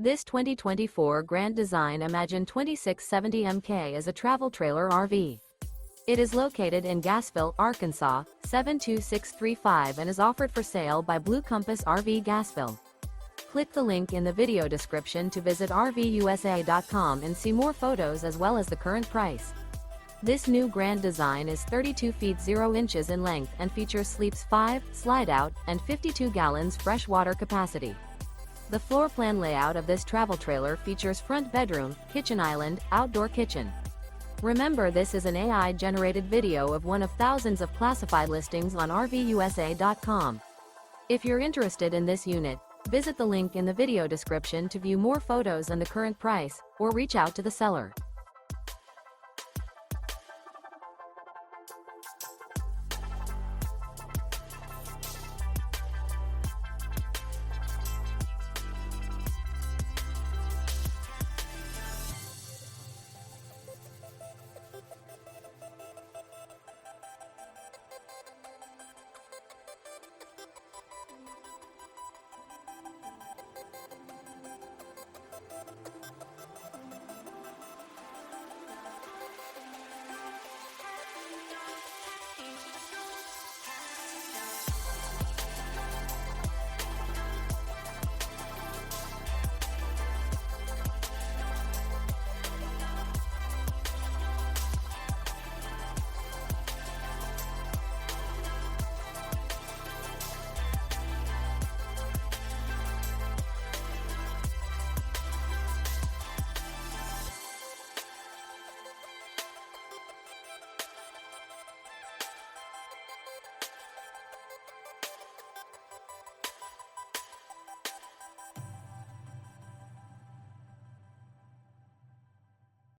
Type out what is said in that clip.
This 2024 Grand Design Imagine 2670 MK is a travel trailer RV. It is located in Gassville, Arkansas, 72635 and is offered for sale by Blue Compass RV Gassville. Click the link in the video description to visit RVUSA.com and see more photos as well as the current price. This new Grand Design is 32 feet 0 inches in length and features sleeps 5, slide-out, and 52 gallons fresh water capacity. The floor plan layout of this travel trailer features front bedroom, kitchen island, outdoor kitchen. Remember, this is an AI-generated video of one of thousands of classified listings on RVUSA.com. If you're interested in this unit, visit the link in the video description to view more photos and the current price, or reach out to the seller.